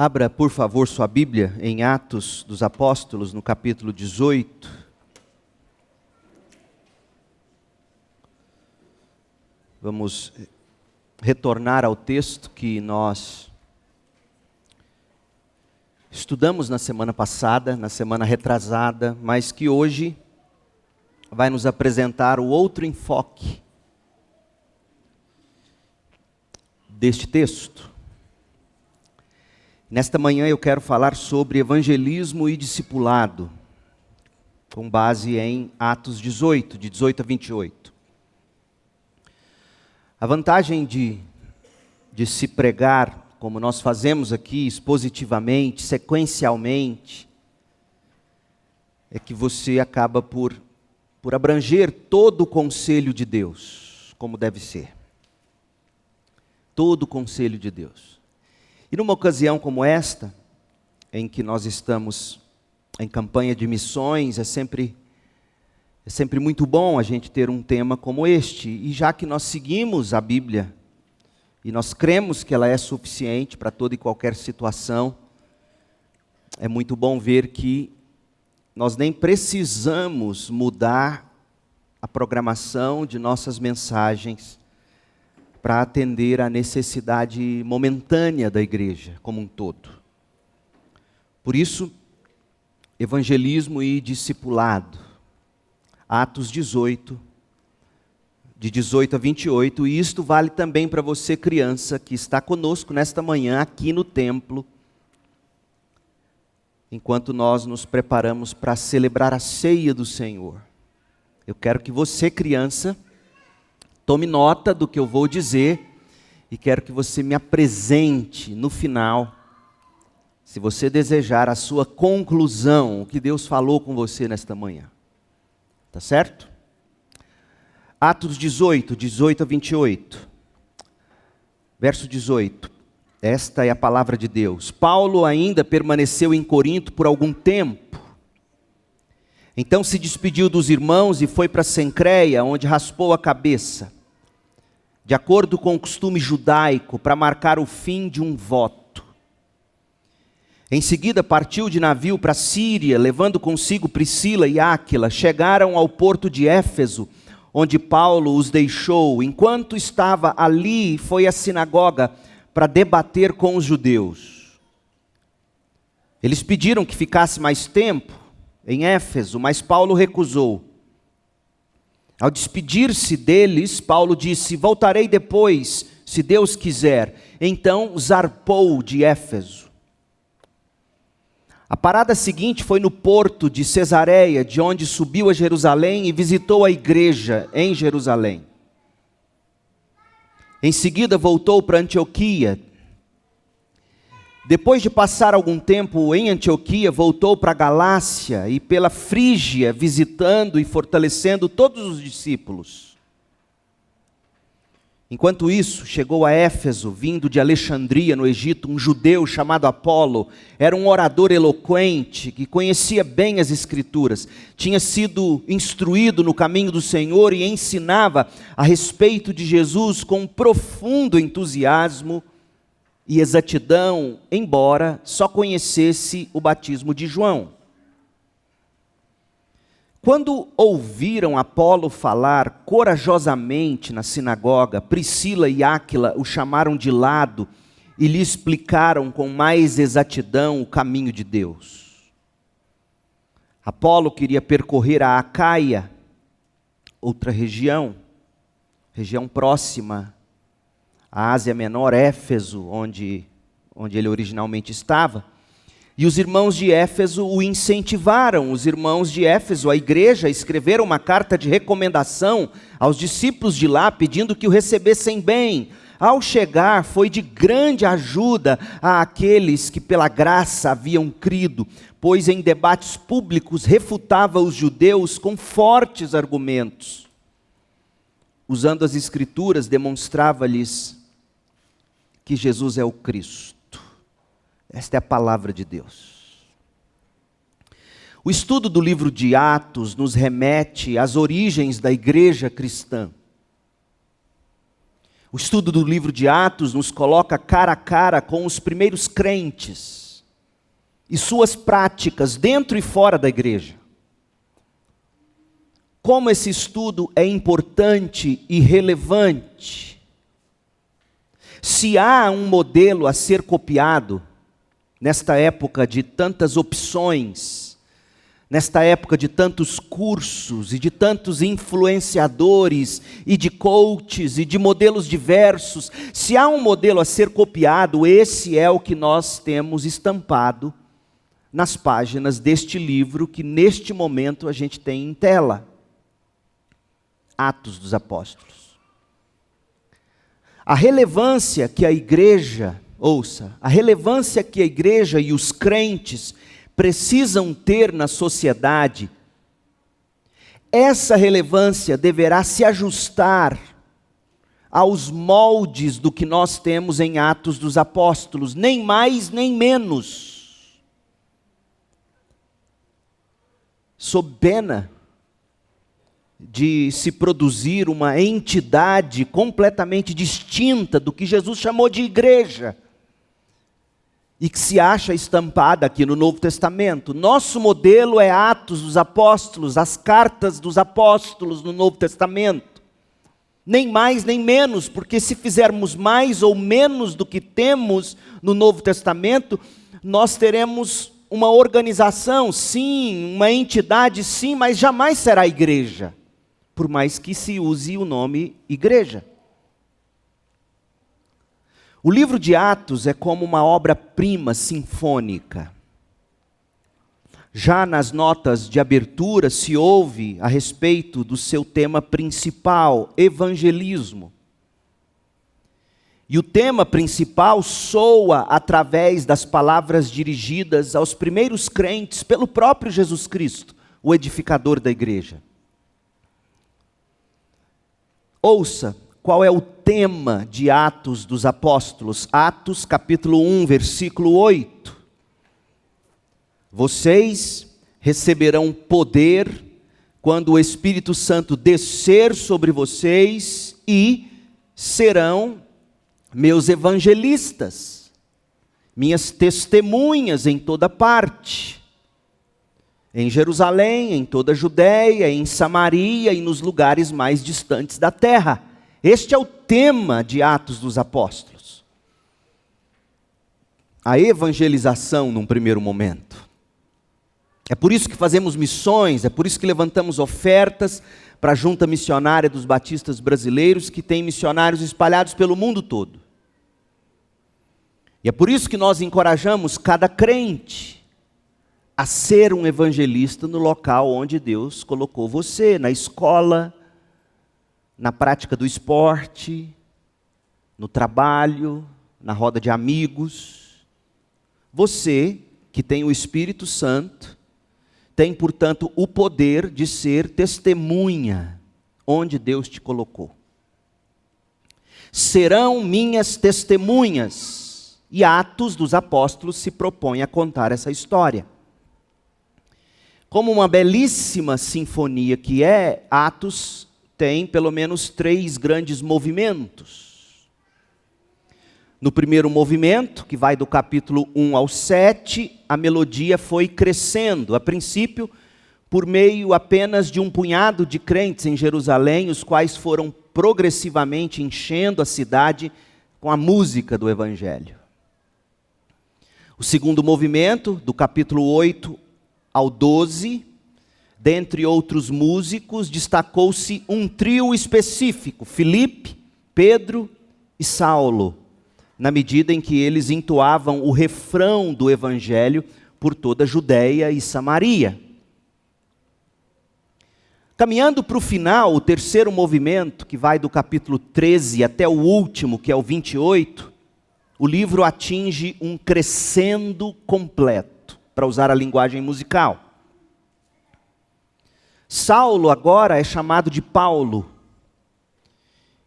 Abra, por favor, sua Bíblia em Atos dos Apóstolos, no capítulo 18. Vamos retornar ao texto que nós estudamos na semana passada, na semana retrasada, mas que hoje vai nos apresentar o outro enfoque deste texto. Nesta manhã eu quero falar sobre evangelismo e discipulado, com base em Atos 18, de 18 a 28. A vantagem de se pregar, como nós fazemos aqui, expositivamente, sequencialmente, é que você acaba por abranger todo o conselho de Deus, como deve ser. Todo o conselho de Deus. E numa ocasião como esta, em que nós estamos em campanha de missões, é sempre muito bom a gente ter um tema como este. E já que nós seguimos a Bíblia, e nós cremos que ela é suficiente para toda e qualquer situação, é muito bom ver que nós nem precisamos mudar a programação de nossas mensagens para atender à necessidade momentânea da igreja como um todo. Por isso, evangelismo e discipulado. Atos 18, de 18 a 28, e isto vale também para você, criança, que está conosco nesta manhã aqui no templo, enquanto nós nos preparamos para celebrar a ceia do Senhor. Eu quero que você, criança, tome nota do que eu vou dizer e quero que você me apresente no final, se você desejar, a sua conclusão, o que Deus falou com você nesta manhã. Tá certo? Atos 18, 18 a 28. Verso 18. Esta é a palavra de Deus. Paulo ainda permaneceu em Corinto por algum tempo. Então se despediu dos irmãos e foi para Cencreia, onde raspou a cabeça, de acordo com o costume judaico, para marcar o fim de um voto. Em seguida partiu de navio para a Síria, levando consigo Priscila e Áquila. Chegaram ao porto de Éfeso, onde Paulo os deixou. Enquanto estava ali, foi à sinagoga para debater com os judeus. Eles pediram que ficasse mais tempo em Éfeso, mas Paulo recusou. Ao despedir-se deles, Paulo disse: voltarei depois, se Deus quiser. Então zarpou de Éfeso. A parada seguinte foi no porto de Cesareia, de onde subiu a Jerusalém e visitou a igreja em Jerusalém. Em seguida voltou para Antioquia. Depois de passar algum tempo em Antioquia, voltou para a Galácia e pela Frígia, visitando e fortalecendo todos os discípulos. Enquanto isso, chegou a Éfeso, vindo de Alexandria, no Egito, um judeu chamado Apolo. Era um orador eloquente, que conhecia bem as Escrituras. Tinha sido instruído no caminho do Senhor e ensinava a respeito de Jesus com profundo entusiasmo e exatidão, embora só conhecesse o batismo de João. Quando ouviram Apolo falar corajosamente na sinagoga, Priscila e Áquila o chamaram de lado e lhe explicaram com mais exatidão o caminho de Deus. Apolo queria percorrer a Acaia, outra região próxima a Ásia Menor, Éfeso, onde ele originalmente estava. E os irmãos de Éfeso o incentivaram. Os irmãos de Éfeso, a igreja, escreveram uma carta de recomendação aos discípulos de lá, pedindo que o recebessem bem. Ao chegar, foi de grande ajuda àqueles que pela graça haviam crido, pois em debates públicos refutava os judeus com fortes argumentos. Usando as Escrituras, demonstrava-lhes que Jesus é o Cristo. Esta é a palavra de Deus. O estudo do livro de Atos nos remete às origens da igreja cristã. O estudo do livro de Atos nos coloca cara a cara com os primeiros crentes e suas práticas dentro e fora da igreja. Como esse estudo é importante e relevante. Se há um modelo a ser copiado, nesta época de tantas opções, nesta época de tantos cursos e de tantos influenciadores e de coaches e de modelos diversos, se há um modelo a ser copiado, esse é o que nós temos estampado nas páginas deste livro que neste momento a gente tem em tela. Atos dos Apóstolos. A relevância que a igreja, ouça, a relevância que a igreja e os crentes precisam ter na sociedade, essa relevância deverá se ajustar aos moldes do que nós temos em Atos dos Apóstolos, nem mais nem menos. Sob pena de se produzir uma entidade completamente distinta do que Jesus chamou de igreja, e que se acha estampada aqui no Novo Testamento. Nosso modelo é Atos dos Apóstolos, as cartas dos apóstolos no Novo Testamento. Nem mais nem menos, porque se fizermos mais ou menos do que temos no Novo Testamento, nós teremos uma organização, sim, uma entidade, sim, mas jamais será igreja, por mais que se use o nome igreja. O livro de Atos é como uma obra-prima sinfônica. Já nas notas de abertura se ouve a respeito do seu tema principal, evangelismo. E o tema principal soa através das palavras dirigidas aos primeiros crentes pelo próprio Jesus Cristo, o edificador da igreja. Ouça qual é o tema de Atos dos Apóstolos. Atos capítulo 1, versículo 8. Vocês receberão poder quando o Espírito Santo descer sobre vocês e serão meus evangelistas, minhas testemunhas em toda parte, em Jerusalém, em toda a Judéia, em Samaria e nos lugares mais distantes da terra. Este é o tema de Atos dos Apóstolos. A evangelização num primeiro momento. É por isso que fazemos missões, é por isso que levantamos ofertas para a Junta Missionária dos Batistas Brasileiros, que tem missionários espalhados pelo mundo todo. E é por isso que nós encorajamos cada crente a ser um evangelista no local onde Deus colocou você, na escola, na prática do esporte, no trabalho, na roda de amigos. Você, que tem o Espírito Santo, tem, portanto, o poder de ser testemunha onde Deus te colocou. Serão minhas testemunhas. E Atos dos Apóstolos se propõe a contar essa história. Como uma belíssima sinfonia que é, Atos tem pelo menos 3 grandes movimentos. No primeiro movimento, que vai do capítulo 1 ao 7, a melodia foi crescendo. A princípio, por meio apenas de um punhado de crentes em Jerusalém, os quais foram progressivamente enchendo a cidade com a música do Evangelho. O segundo movimento, do capítulo 8 ao 12, dentre outros músicos, destacou-se um trio específico, Filipe, Pedro e Saulo, na medida em que eles entoavam o refrão do Evangelho por toda a Judéia e Samaria. Caminhando para o final, o terceiro movimento, que vai do capítulo 13 até o último, que é o 28, o livro atinge um crescendo completo, para usar a linguagem musical. Saulo agora é chamado de Paulo,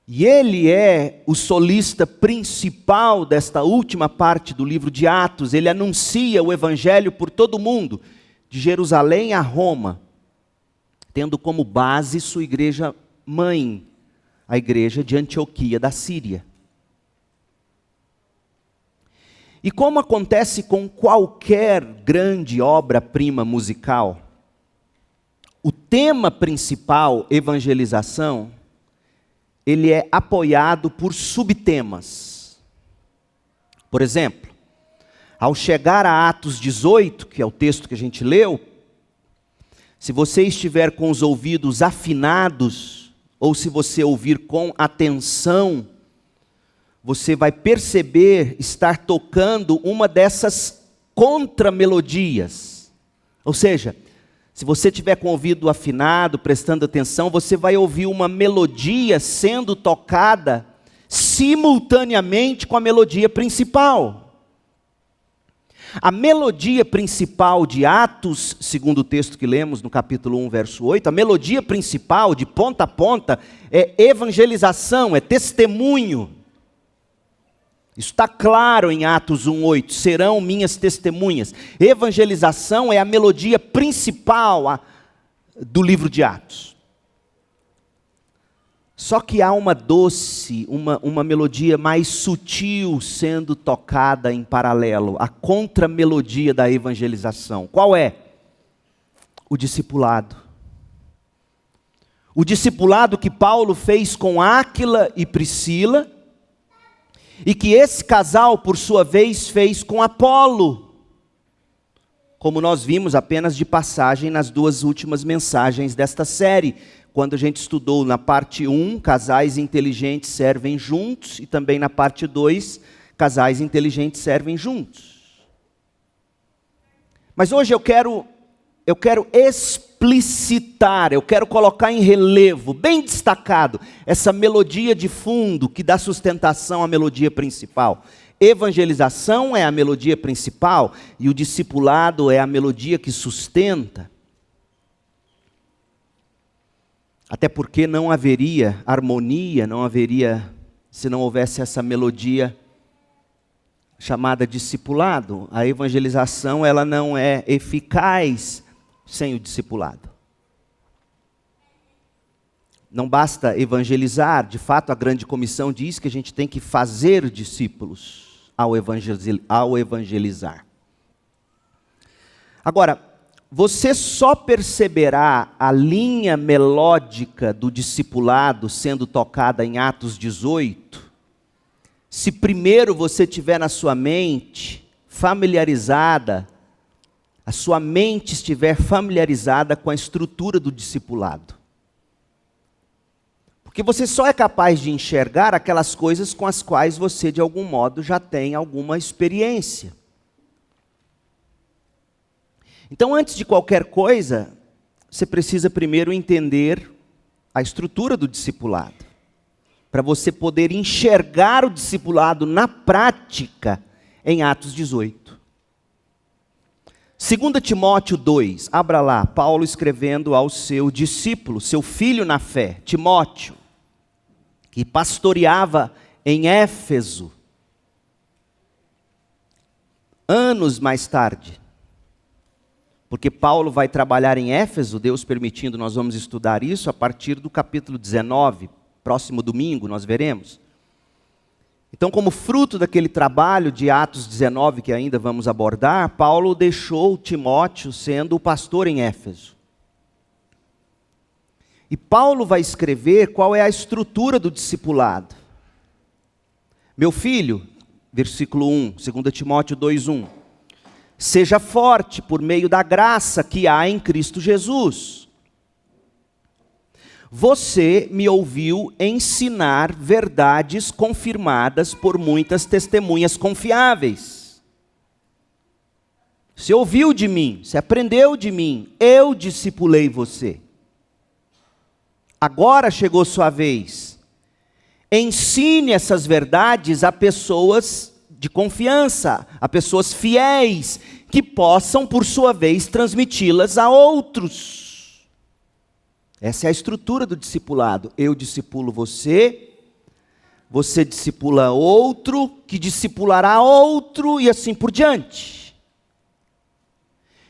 e ele é o solista principal desta última parte do livro de Atos. Ele anuncia o Evangelho por todo o mundo, de Jerusalém a Roma, tendo como base sua igreja mãe, a igreja de Antioquia da Síria. E como acontece com qualquer grande obra-prima musical, o tema principal, evangelização, ele é apoiado por subtemas. Por exemplo, ao chegar a Atos 18, que é o texto que a gente leu, se você estiver com os ouvidos afinados, ou se você ouvir com atenção, você vai perceber estar tocando uma dessas contramelodias. Ou seja, se você estiver com o ouvido afinado, prestando atenção, você vai ouvir uma melodia sendo tocada simultaneamente com a melodia principal. A melodia principal de Atos, segundo o texto que lemos no capítulo 1, verso 8, a melodia principal, de ponta a ponta, é evangelização, é testemunho. Isso está claro em Atos 1:8, serão minhas testemunhas. Evangelização é a melodia principal do livro de Atos. Só que há uma doce, uma melodia mais sutil sendo tocada em paralelo, a contramelodia da evangelização. Qual é? O discipulado. O discipulado que Paulo fez com Áquila e Priscila, e que esse casal, por sua vez, fez com Apolo, como nós vimos apenas de passagem nas duas últimas mensagens desta série, quando a gente estudou na parte 1, casais inteligentes servem juntos, e também na parte 2, casais inteligentes servem juntos. Mas hoje eu quero explicitar, eu quero colocar em relevo, bem destacado, essa melodia de fundo que dá sustentação à melodia principal. Evangelização é a melodia principal e o discipulado é a melodia que sustenta. Até porque não haveria harmonia, não haveria, se não houvesse essa melodia chamada discipulado. A evangelização, ela não é eficaz sem o discipulado. Não basta evangelizar, de fato a grande comissão diz que a gente tem que fazer discípulos ao evangelizar. Agora, você só perceberá a linha melódica do discipulado sendo tocada em Atos 18, se primeiro você tiver na sua mente familiarizada, a sua mente estiver familiarizada com a estrutura do discipulado. Porque você só é capaz de enxergar aquelas coisas com as quais você, de algum modo, já tem alguma experiência. Então, antes de qualquer coisa, você precisa primeiro entender a estrutura do discipulado, para você poder enxergar o discipulado na prática em Atos 18. 2 Timóteo 2, abra lá, Paulo escrevendo ao seu discípulo, seu filho na fé, Timóteo, que pastoreava em Éfeso, anos mais tarde. Porque Paulo vai trabalhar em Éfeso, Deus permitindo, nós vamos estudar isso a partir do capítulo 19, próximo domingo nós veremos. Então, como fruto daquele trabalho de Atos 19, que ainda vamos abordar, Paulo deixou Timóteo sendo o pastor em Éfeso. E Paulo vai escrever qual é a estrutura do discipulado. Meu filho, versículo 1, 2 Timóteo 2:1. Seja forte por meio da graça que há em Cristo Jesus. Você me ouviu ensinar verdades confirmadas por muitas testemunhas confiáveis. Você ouviu de mim, você aprendeu de mim, eu discipulei você. Agora chegou sua vez. Ensine essas verdades a pessoas de confiança, a pessoas fiéis, que possam, por sua vez, transmiti-las a outros. Essa é a estrutura do discipulado. Eu discipulo você, você discipula outro, que discipulará outro, e assim por diante.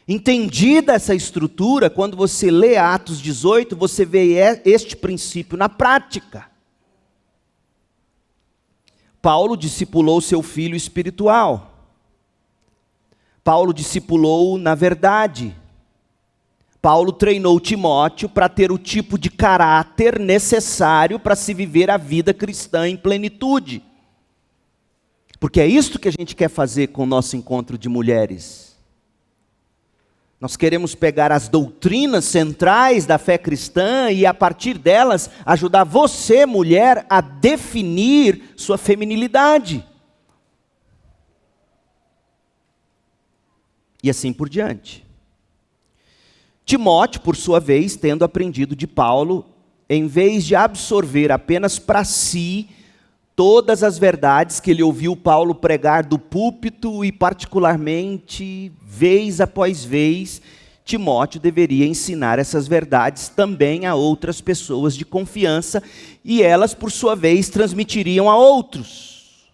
Entendida essa estrutura, quando você lê Atos 18, você vê este princípio na prática. Paulo discipulou seu filho espiritual. Paulo discipulou na verdade. Paulo treinou Timóteo para ter o tipo de caráter necessário para se viver a vida cristã em plenitude. Porque é isto que a gente quer fazer com o nosso encontro de mulheres. Nós queremos pegar as doutrinas centrais da fé cristã e, a partir delas, ajudar você, mulher, a definir sua feminilidade. E assim por diante. Timóteo, por sua vez, tendo aprendido de Paulo, em vez de absorver apenas para si todas as verdades que ele ouviu Paulo pregar do púlpito e particularmente, vez após vez, Timóteo deveria ensinar essas verdades também a outras pessoas de confiança e elas, por sua vez, transmitiriam a outros.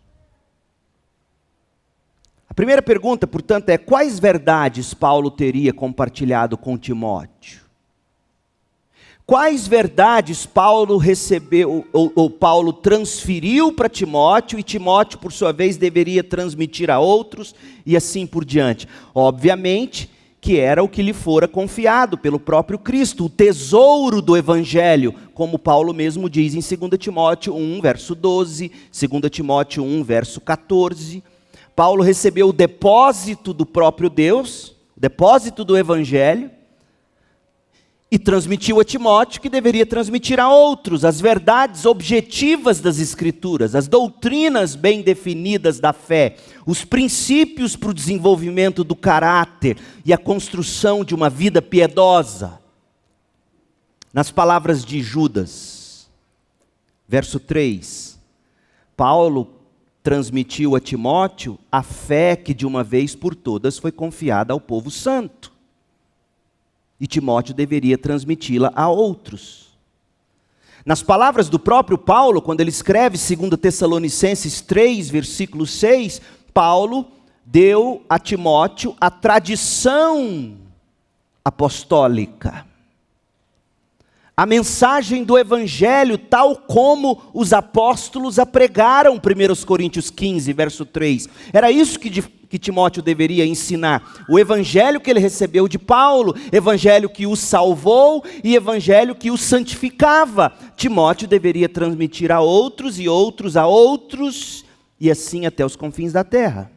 A primeira pergunta, portanto, é: quais verdades Paulo teria compartilhado com Timóteo? Quais verdades Paulo recebeu, ou Paulo transferiu para Timóteo, e Timóteo, por sua vez, deveria transmitir a outros, e assim por diante? Obviamente que era o que lhe fora confiado pelo próprio Cristo, o tesouro do Evangelho, como Paulo mesmo diz em 2 Timóteo 1, verso 12, 2 Timóteo 1, verso 14. Paulo recebeu o depósito do próprio Deus, o depósito do Evangelho, e transmitiu a Timóteo, que deveria transmitir a outros as verdades objetivas das Escrituras, as doutrinas bem definidas da fé, os princípios para o desenvolvimento do caráter e a construção de uma vida piedosa. Nas palavras de Judas, verso 3, Paulo transmitiu a Timóteo a fé que de uma vez por todas foi confiada ao povo santo. E Timóteo deveria transmiti-la a outros. Nas palavras do próprio Paulo, quando ele escreve 2 Tessalonicenses 3, versículo 6, Paulo deu a Timóteo a tradição apostólica. A mensagem do Evangelho, tal como os apóstolos a pregaram, 1 Coríntios 15, verso 3. Era isso que Timóteo deveria ensinar. O Evangelho que ele recebeu de Paulo, Evangelho que o salvou e Evangelho que o santificava. Timóteo deveria transmitir a outros e outros a outros, e assim até os confins da terra.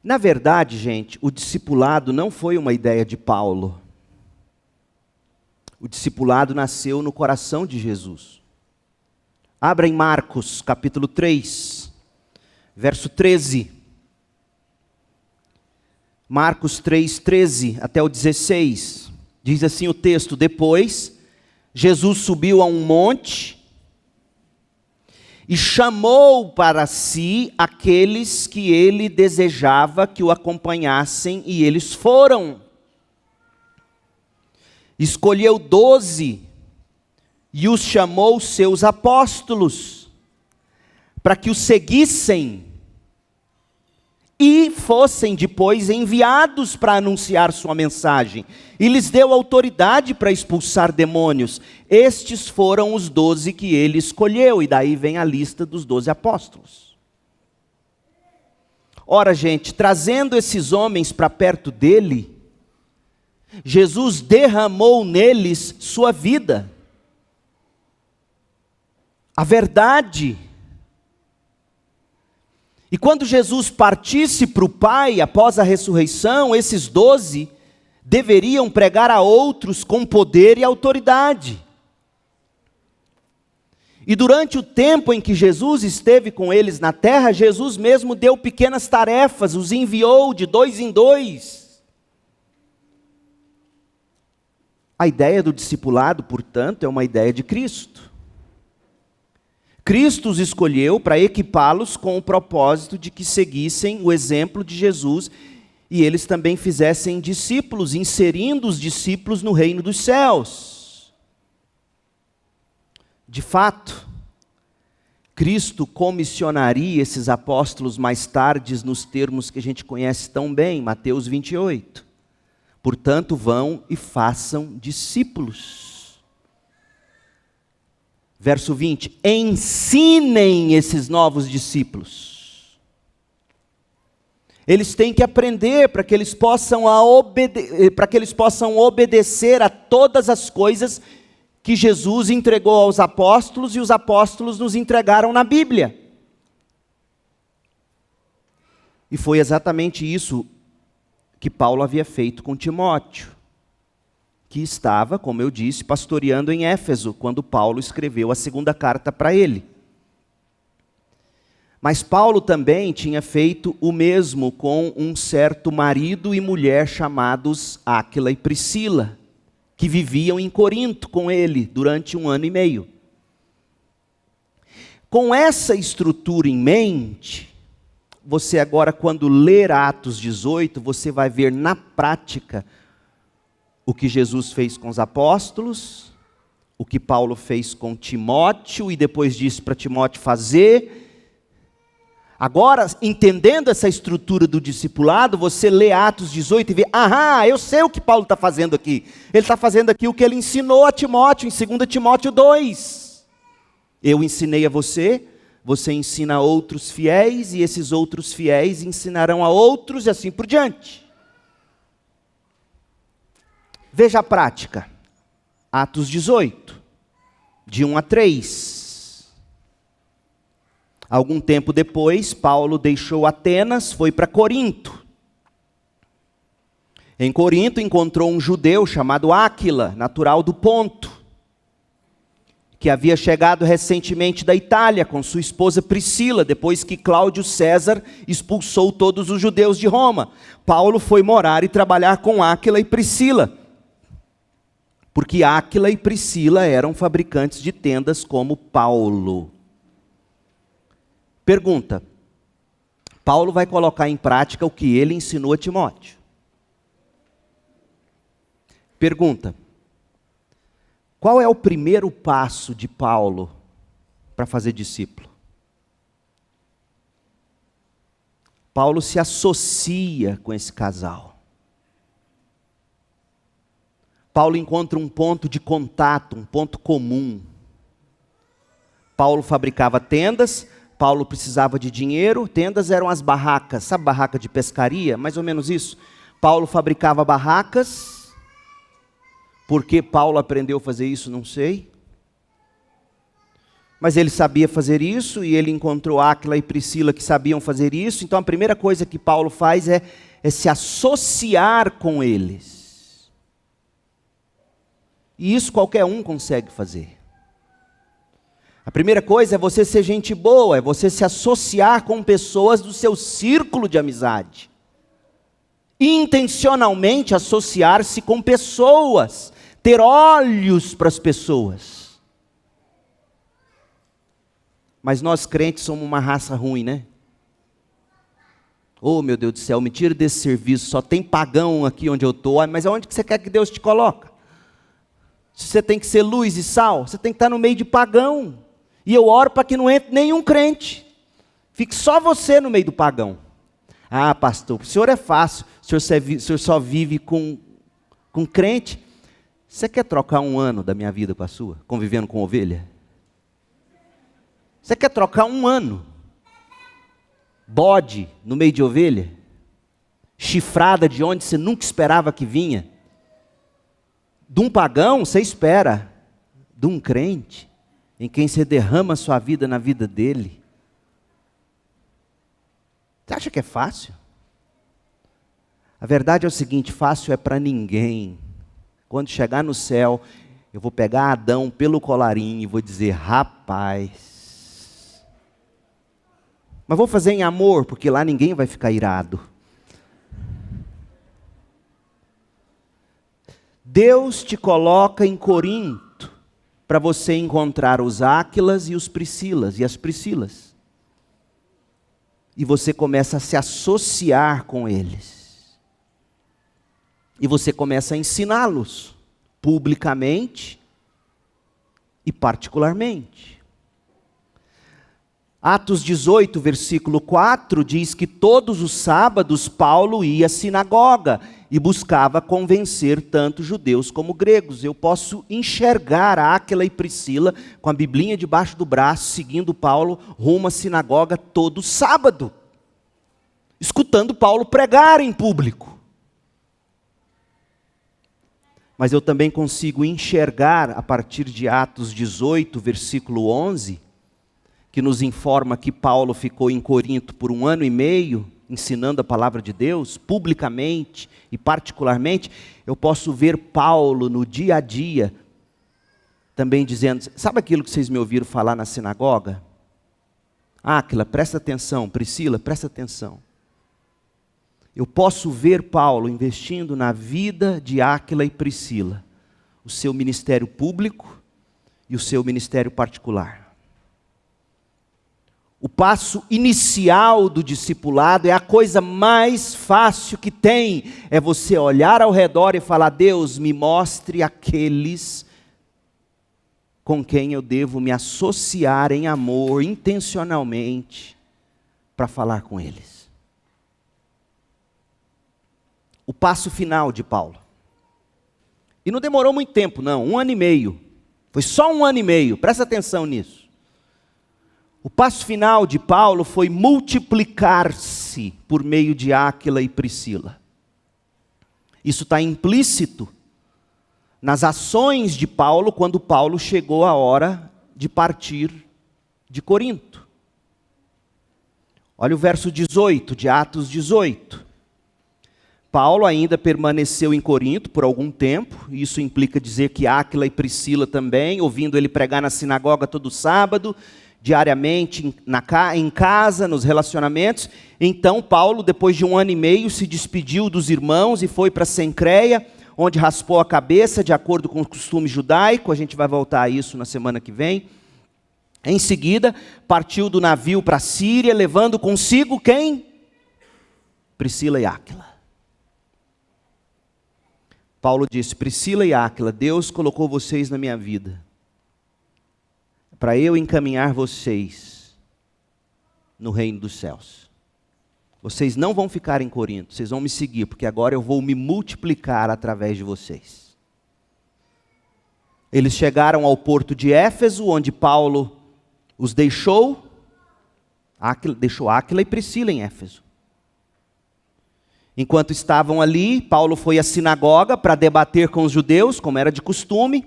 Na verdade, gente, o discipulado não foi uma ideia de Paulo. O discipulado nasceu no coração de Jesus. Abra em Marcos, capítulo 3, verso 13. Marcos 3, 13 até o 16. Diz assim o texto: depois, Jesus subiu a um monte e chamou para si aqueles que ele desejava que o acompanhassem, e eles foram. Escolheu 12 e os chamou seus apóstolos, para que o seguissem e fossem depois enviados para anunciar sua mensagem. E lhes deu autoridade para expulsar demônios. Estes foram os 12 que ele escolheu, e daí vem a lista dos 12 apóstolos. Ora, gente, trazendo esses homens para perto dele, Jesus derramou neles sua vida, a verdade. E quando Jesus partisse para o Pai, após a ressurreição, esses 12 deveriam pregar a outros com poder e autoridade. E durante o tempo em que Jesus esteve com eles na terra, Jesus mesmo deu pequenas tarefas, os enviou de 2 em 2. A ideia do discipulado, portanto, é uma ideia de Cristo. Cristo os escolheu para equipá-los com o propósito de que seguissem o exemplo de Jesus e eles também fizessem discípulos, inserindo os discípulos no reino dos céus. De fato, Cristo comissionaria esses apóstolos mais tarde nos termos que a gente conhece tão bem, Mateus 28. Portanto, vão e façam discípulos. Verso 20: ensinem esses novos discípulos. Eles têm que aprender para que eles possam obedecer a todas as coisas que Jesus entregou aos apóstolos e os apóstolos nos entregaram na Bíblia. E foi exatamente isso que Paulo havia feito com Timóteo, que estava, como eu disse, pastoreando em Éfeso, quando Paulo escreveu a segunda carta para ele. Mas Paulo também tinha feito o mesmo com um certo marido e mulher chamados Áquila e Priscila, que viviam em Corinto com ele durante 1 ano e meio. Com essa estrutura em mente, você agora, quando ler Atos 18, você vai ver na prática o que Jesus fez com os apóstolos, o que Paulo fez com Timóteo e depois disse para Timóteo fazer. Agora, entendendo essa estrutura do discipulado, você lê Atos 18 e vê, eu sei o que Paulo está fazendo aqui. Ele está fazendo aqui o que ele ensinou a Timóteo, em 2 Timóteo 2. Eu ensinei a você, você ensina a outros fiéis, e esses outros fiéis ensinarão a outros, e assim por diante. Veja a prática. Atos 18, de 1 a 3. Algum tempo depois, Paulo deixou Atenas, foi para Corinto. Em Corinto encontrou um judeu chamado Áquila, natural do Ponto, que havia chegado recentemente da Itália com sua esposa Priscila, depois que Cláudio César expulsou todos os judeus de Roma. Paulo foi morar e trabalhar com Áquila e Priscila, porque Áquila e Priscila eram fabricantes de tendas como Paulo. Pergunta: Paulo vai colocar em prática o que ele ensinou a Timóteo? Pergunta: qual é o primeiro passo de Paulo para fazer discípulo? Paulo se associa com esse casal. Paulo encontra um ponto de contato, um ponto comum. Paulo fabricava tendas, Paulo precisava de dinheiro, tendas eram as barracas, sabe barraca de pescaria? Mais ou menos isso. Paulo fabricava barracas. Por que Paulo aprendeu a fazer isso, não sei. Mas ele sabia fazer isso, e ele encontrou Áquila e Priscila que sabiam fazer isso. Então a primeira coisa que Paulo faz é se associar com eles. E isso qualquer um consegue fazer. A primeira coisa é você ser gente boa, é você se associar com pessoas do seu círculo de amizade. Intencionalmente associar-se com pessoas, ter olhos para as pessoas. Mas nós crentes somos uma raça ruim, né? Oh, meu Deus do céu, me tira desse serviço, só tem pagão aqui onde eu estou. Mas aonde que você quer que Deus te coloque? Se você tem que ser luz e sal, você tem que estar no meio de pagão. E eu oro para que não entre nenhum crente. Fique só você no meio do pagão. Ah, pastor, o senhor é fácil. O senhor só vive com crente. Você quer trocar 1 ano da minha vida com a sua? Convivendo com ovelha? Você quer trocar 1 ano? Bode no meio de ovelha? Chifrada de onde você nunca esperava que vinha? De um pagão você espera. De um crente em quem você derrama a sua vida na vida dele. Você acha que é fácil? A verdade é o seguinte: fácil é para ninguém. Quando chegar no céu, eu vou pegar Adão pelo colarinho e vou dizer: rapaz. Mas vou fazer em amor, porque lá ninguém vai ficar irado. Deus te coloca em Corinto para você encontrar os Áquilas e os Priscilas e as Priscilas. E você começa a se associar com eles. E você começa a ensiná-los, publicamente e particularmente. Atos 18, versículo 4, diz que todos os sábados Paulo ia à sinagoga e buscava convencer tanto judeus como gregos. Eu posso enxergar Áquila e Priscila com a biblinha debaixo do braço, seguindo Paulo rumo à sinagoga todo sábado, escutando Paulo pregar em público. Mas eu também consigo enxergar, a partir de Atos 18, versículo 11, que nos informa que Paulo ficou em Corinto por 1 ano e meio, ensinando a palavra de Deus, publicamente e particularmente. Eu posso ver Paulo no dia a dia, também dizendo, sabe aquilo que vocês me ouviram falar na sinagoga? Áquila, presta atenção, Priscila, presta atenção. Eu posso ver Paulo investindo na vida de Áquila e Priscila, o seu ministério público e o seu ministério particular. O passo inicial do discipulado é a coisa mais fácil que tem. É você olhar ao redor e falar, Deus, me mostre aqueles com quem eu devo me associar em amor, intencionalmente, para falar com eles. O passo final de Paulo. E não demorou muito tempo, não, 1 ano e meio. Foi só 1 ano e meio, presta atenção nisso. O passo final de Paulo foi multiplicar-se por meio de Áquila e Priscila. Isso está implícito nas ações de Paulo, quando Paulo chegou a hora de partir de Corinto. Olha o verso 18 de Atos 18. Paulo ainda permaneceu em Corinto por algum tempo, isso implica dizer que Áquila e Priscila também, ouvindo ele pregar na sinagoga todo sábado, diariamente em casa, nos relacionamentos. Então Paulo, depois de 1 ano e meio, se despediu dos irmãos e foi para Cencreia, onde raspou a cabeça, de acordo com o costume judaico. A gente vai voltar a isso na semana que vem. Em seguida, partiu do navio para a Síria, levando consigo quem? Priscila e Áquila. Paulo disse, Priscila e Áquila, Deus colocou vocês na minha vida, para eu encaminhar vocês no reino dos céus. Vocês não vão ficar em Corinto, vocês vão me seguir, porque agora eu vou me multiplicar através de vocês. Eles chegaram ao porto de Éfeso, onde Paulo os deixou Áquila e Priscila em Éfeso. Enquanto estavam ali, Paulo foi à sinagoga para debater com os judeus, como era de costume.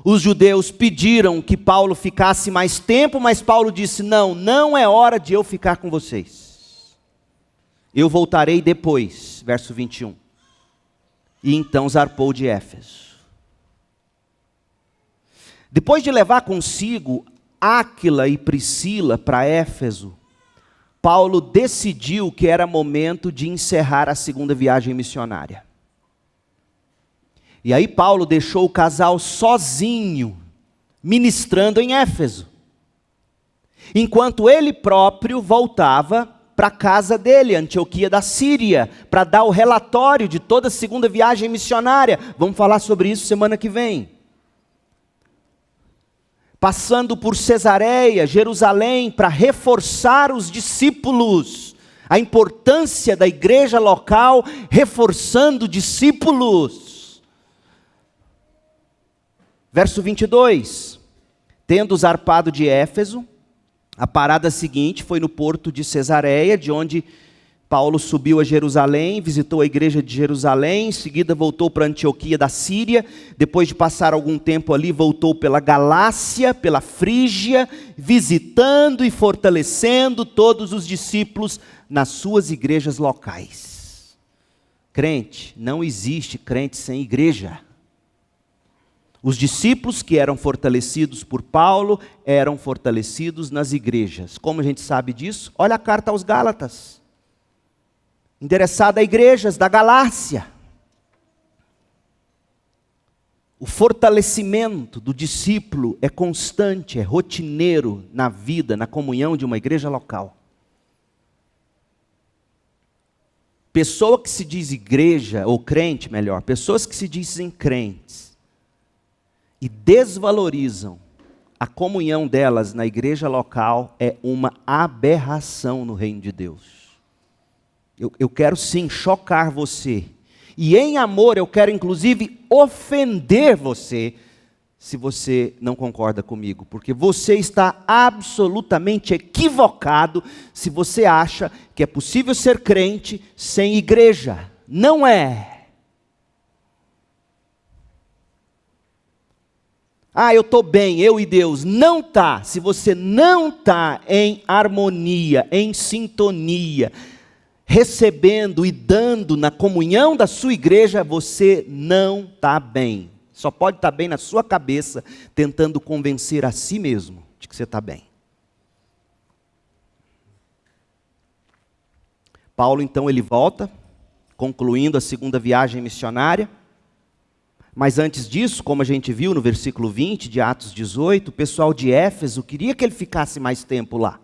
Os judeus pediram que Paulo ficasse mais tempo, mas Paulo disse, não é hora de eu ficar com vocês. Eu voltarei depois, verso 21. E então zarpou de Éfeso. Depois de levar consigo Áquila e Priscila para Éfeso, Paulo decidiu que era momento de encerrar a segunda viagem missionária. E aí Paulo deixou o casal sozinho, ministrando em Éfeso, enquanto ele próprio voltava para a casa dele, Antioquia da Síria, para dar o relatório de toda a segunda viagem missionária. Vamos falar sobre isso semana que vem. Passando por Cesareia, Jerusalém, para reforçar os discípulos, a importância da igreja local, reforçando discípulos. Verso 22, tendo zarpado de Éfeso, a parada seguinte foi no porto de Cesareia, de onde Paulo subiu a Jerusalém, visitou a igreja de Jerusalém, em seguida voltou para Antioquia da Síria, depois de passar algum tempo ali, voltou pela Galácia, pela Frígia, visitando e fortalecendo todos os discípulos nas suas igrejas locais. Crente, não existe crente sem igreja. Os discípulos que eram fortalecidos por Paulo, eram fortalecidos nas igrejas. Como a gente sabe disso? Olha a carta aos Gálatas, endereçada a igrejas da Galácia. O fortalecimento do discípulo é constante, é rotineiro na vida, na comunhão de uma igreja local. Pessoa que se diz igreja, ou crente melhor, pessoas que se dizem crentes e desvalorizam a comunhão delas na igreja local é uma aberração no reino de Deus. Eu quero sim chocar você. E em amor eu quero inclusive ofender você, se você não concorda comigo. Porque você está absolutamente equivocado se você acha que é possível ser crente sem igreja. Não é. Ah, eu estou bem, eu e Deus. Não está. Se você não está em harmonia, em sintonia, recebendo e dando na comunhão da sua igreja, você não está bem. Só pode estar bem na sua cabeça, tentando convencer a si mesmo de que você está bem. Paulo então ele volta, concluindo a segunda viagem missionária. Mas antes disso, como a gente viu no versículo 20 de Atos 18, o pessoal de Éfeso queria que ele ficasse mais tempo lá.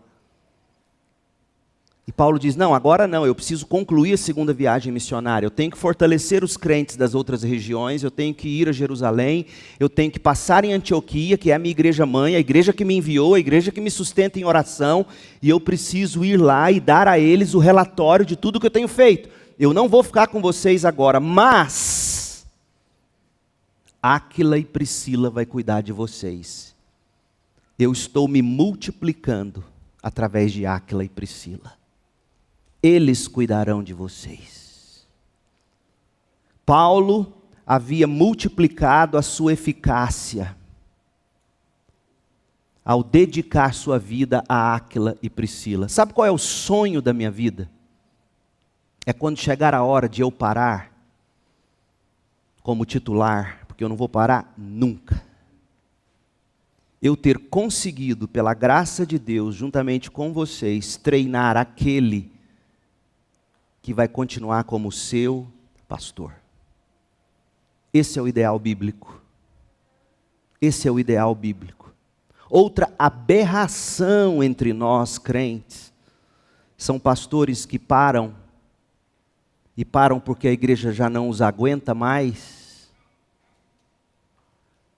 E Paulo diz, não, agora não, eu preciso concluir a segunda viagem missionária, eu tenho que fortalecer os crentes das outras regiões, eu tenho que ir a Jerusalém, eu tenho que passar em Antioquia, que é a minha igreja mãe, a igreja que me enviou, a igreja que me sustenta em oração, e eu preciso ir lá e dar a eles o relatório de tudo que eu tenho feito. Eu não vou ficar com vocês agora, mas Áquila e Priscila vai cuidar de vocês. Eu estou me multiplicando através de Áquila e Priscila. Eles cuidarão de vocês. Paulo havia multiplicado a sua eficácia ao dedicar sua vida a Áquila e Priscila. Sabe qual é o sonho da minha vida? É quando chegar a hora de eu parar como titular, porque eu não vou parar nunca. Eu ter conseguido, pela graça de Deus, juntamente com vocês, treinar aquele que vai continuar como seu pastor. Esse é o ideal bíblico. Esse é o ideal bíblico. Outra aberração entre nós crentes são pastores que param, e param porque a igreja já não os aguenta mais,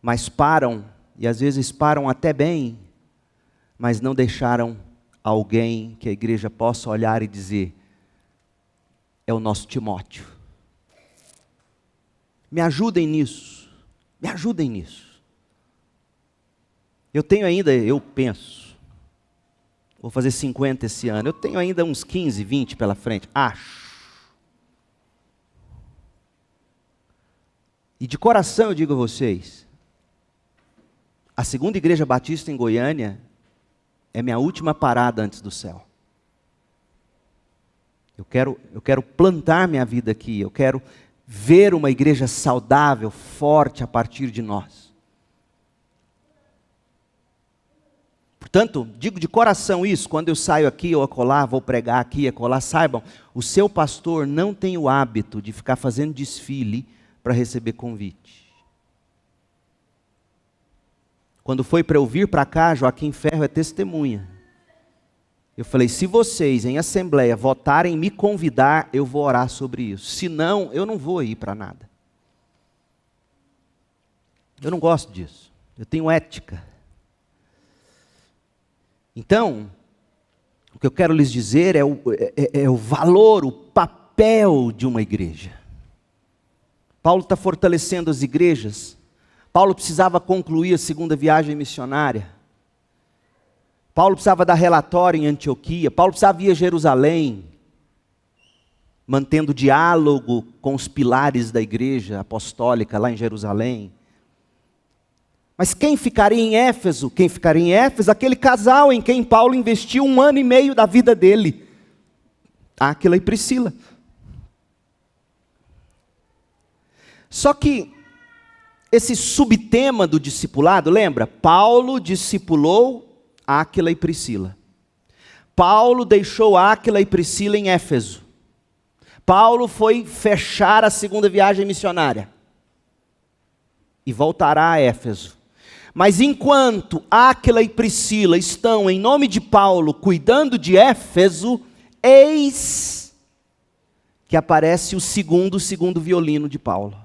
mas param, e às vezes param até bem, mas não deixaram alguém que a igreja possa olhar e dizer, é o nosso Timóteo. Me ajudem nisso. Me ajudem nisso. Eu tenho ainda, eu penso, vou fazer 50 esse ano, eu tenho ainda uns 15, 20 pela frente, acho. E de coração eu digo a vocês, a segunda igreja batista em Goiânia é minha última parada antes do céu. Eu quero plantar minha vida aqui, eu quero ver uma igreja saudável, forte a partir de nós. Portanto, digo de coração isso, quando eu saio aqui ou acolá, vou pregar aqui e acolá, saibam, o seu pastor não tem o hábito de ficar fazendo desfile para receber convite. Quando foi para eu vir para cá, Joaquim Ferro é testemunha. Eu falei, se vocês em assembleia votarem em me convidar, eu vou orar sobre isso. Se não, eu não vou ir para nada. Eu não gosto disso. Eu tenho ética. Então, o que eu quero lhes dizer é o valor, o papel de uma igreja. Paulo está fortalecendo as igrejas. Paulo precisava concluir a segunda viagem missionária. Paulo precisava dar relatório em Antioquia. Paulo precisava ir a Jerusalém, mantendo diálogo com os pilares da igreja apostólica lá em Jerusalém. Mas quem ficaria em Éfeso? Quem ficaria em Éfeso? Aquele casal em quem Paulo investiu 1 ano e meio da vida dele. Áquila e Priscila. Só que esse subtema do discipulado, lembra? Paulo discipulou Áquila e Priscila. Paulo deixou Áquila e Priscila em Éfeso. Paulo foi fechar a segunda viagem missionária. E voltará a Éfeso. Mas enquanto Áquila e Priscila estão, em nome de Paulo, cuidando de Éfeso, eis que aparece o segundo violino de Paulo.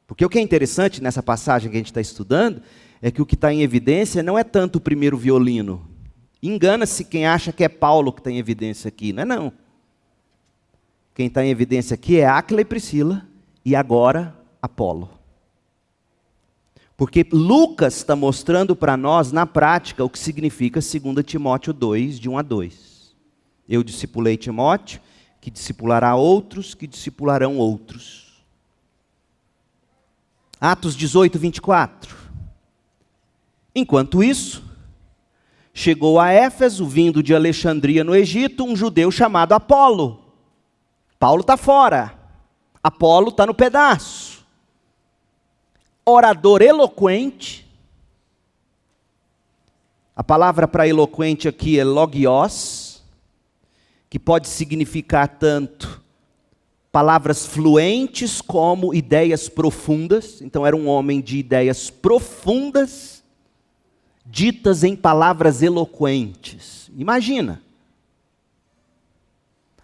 Porque o que é interessante nessa passagem que a gente está estudando é que o que está em evidência não é tanto o primeiro violino. Engana-se quem acha que é Paulo que está em evidência aqui. Não é não. Quem está em evidência aqui é Áquila e Priscila e agora Apolo. Porque Lucas está mostrando para nós na prática o que significa 2 Timóteo 2, de 1 a 2. Eu discipulei Timóteo, que discipulará outros, que discipularão outros. Atos 18, 24. Enquanto isso, chegou a Éfeso, vindo de Alexandria no Egito, um judeu chamado Apolo. Paulo está fora, Apolo está no pedaço. Orador eloquente. A palavra para eloquente aqui é logios, que pode significar tanto palavras fluentes como ideias profundas. Então era um homem de ideias profundas, ditas em palavras eloquentes. Imagina.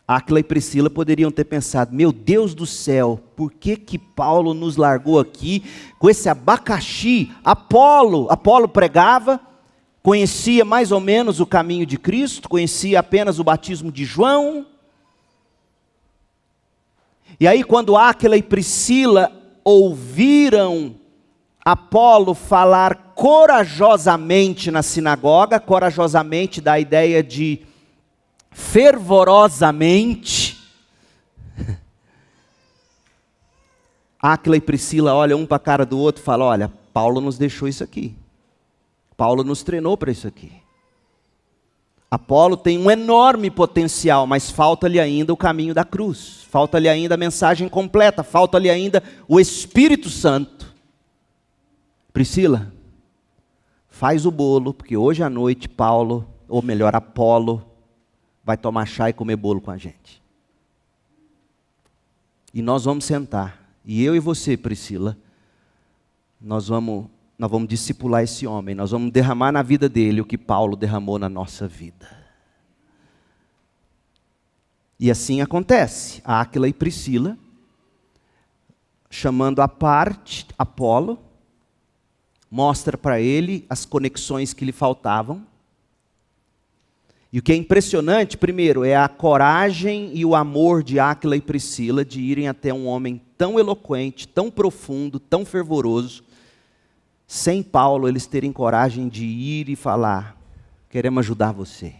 Áquila e Priscila poderiam ter pensado, meu Deus do céu, por que que Paulo nos largou aqui com esse abacaxi? Apolo pregava, conhecia mais ou menos o caminho de Cristo, conhecia apenas o batismo de João. E aí quando Áquila e Priscila ouviram Apolo falar corajosamente na sinagoga, corajosamente dá a ideia de fervorosamente, Áquila e Priscila olham um para a cara do outro e falam, olha, Paulo nos deixou isso aqui. Paulo nos treinou para isso aqui. Apolo tem um enorme potencial, mas falta-lhe ainda o caminho da cruz. Falta-lhe ainda a mensagem completa. Falta-lhe ainda o Espírito Santo. Priscila, faz o bolo, porque hoje à noite Paulo, ou melhor, Apolo, vai tomar chá e comer bolo com a gente. E nós vamos sentar. E eu e você, Priscila, nós vamos discipular esse homem. Nós vamos derramar na vida dele o que Paulo derramou na nossa vida. E assim acontece. Áquila e Priscila, chamando à parte Apolo, mostra para ele as conexões que lhe faltavam. E o que é impressionante, primeiro, é a coragem e o amor de Áquila e Priscila de irem até um homem tão eloquente, tão profundo, tão fervoroso. Sem Paulo, eles terem coragem de ir e falar, queremos ajudar você.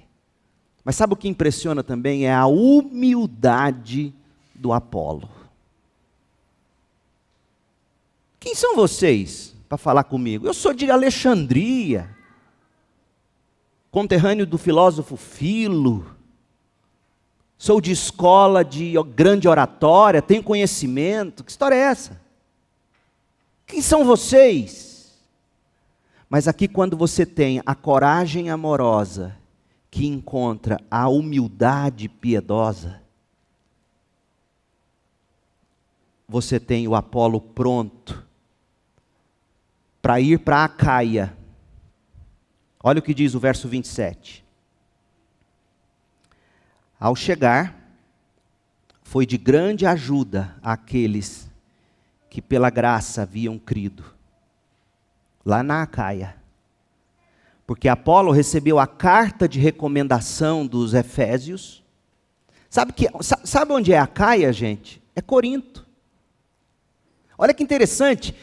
Mas sabe o que impressiona também? É a humildade do Apolo. Quem são vocês para falar comigo? Eu sou de Alexandria, conterrâneo do filósofo Filo, sou de escola de grande oratória, tenho conhecimento. Que história é essa? Quem são vocês? Mas aqui quando você tem a coragem amorosa que encontra a humildade piedosa, você tem o Apolo pronto para ir para Acaia. Olha o que diz o verso 27. Ao chegar, foi de grande ajuda àqueles que pela graça haviam crido, lá na Acaia. Porque Apolo recebeu a carta de recomendação dos Efésios. Sabe onde é Acaia, gente? É Corinto. Olha que interessante.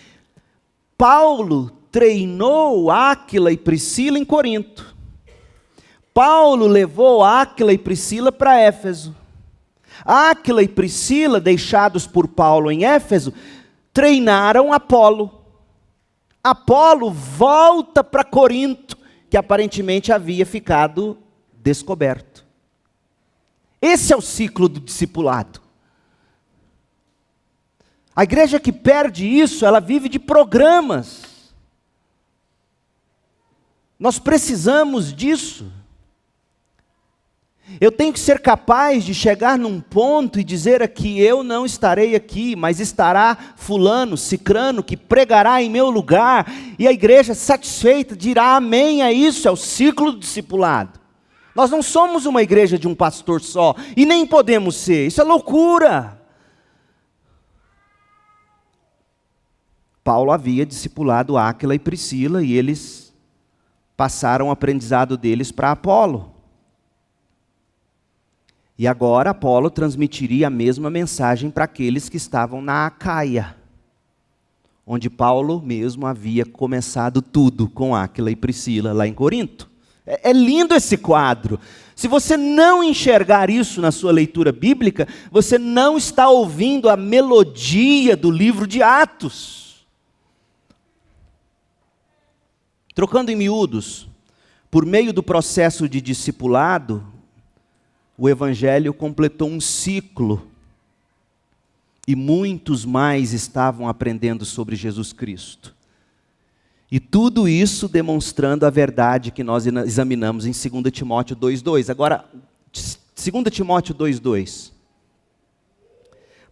Paulo treinou Áquila e Priscila em Corinto. Paulo levou Áquila e Priscila para Éfeso. Áquila e Priscila, deixados por Paulo em Éfeso, treinaram Apolo. Apolo volta para Corinto, que aparentemente havia ficado descoberto. Esse é o ciclo do discipulado. A igreja que perde isso, ela vive de programas. Nós precisamos disso. Eu tenho que ser capaz de chegar num ponto e dizer aqui, eu não estarei aqui, mas estará fulano, cicrano, que pregará em meu lugar, e a igreja satisfeita dirá amém a isso, é o ciclo do discipulado. Nós não somos uma igreja de um pastor só, e nem podemos ser, isso é loucura. Paulo havia discipulado Áquila e Priscila e eles passaram o aprendizado deles para Apolo. E agora Apolo transmitiria a mesma mensagem para aqueles que estavam na Acaia, onde Paulo mesmo havia começado tudo com Áquila e Priscila lá em Corinto. É lindo esse quadro. Se você não enxergar isso na sua leitura bíblica, você não está ouvindo a melodia do livro de Atos. Trocando em miúdos, por meio do processo de discipulado, o Evangelho completou um ciclo e muitos mais estavam aprendendo sobre Jesus Cristo. E tudo isso demonstrando a verdade que nós examinamos em 2 Timóteo 2,2. Agora, 2 Timóteo 2,2.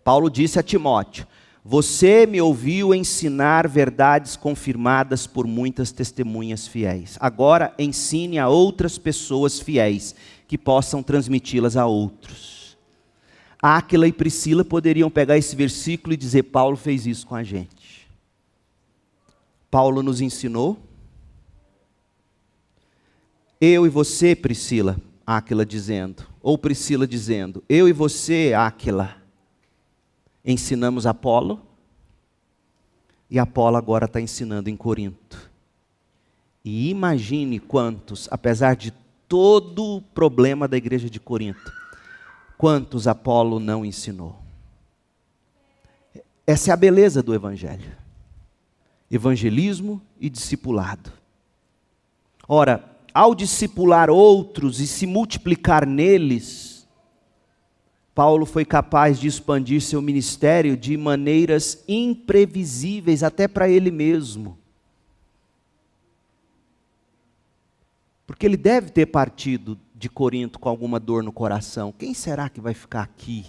Paulo disse a Timóteo: você me ouviu ensinar verdades confirmadas por muitas testemunhas fiéis. Agora ensine a outras pessoas fiéis, que possam transmiti-las a outros. Áquila e Priscila poderiam pegar esse versículo e dizer: Paulo fez isso com a gente. Paulo nos ensinou. Eu e você, Priscila, Áquila dizendo, ou Priscila dizendo, eu e você, Áquila, ensinamos Apolo, e Apolo agora está ensinando em Corinto. E imagine quantos, apesar de todo o problema da igreja de Corinto, quantos Apolo não ensinou. Essa é a beleza do Evangelho. Evangelismo e discipulado. Ora, ao discipular outros e se multiplicar neles, Paulo foi capaz de expandir seu ministério de maneiras imprevisíveis até para ele mesmo. Porque ele deve ter partido de Corinto com alguma dor no coração. Quem será que vai ficar aqui?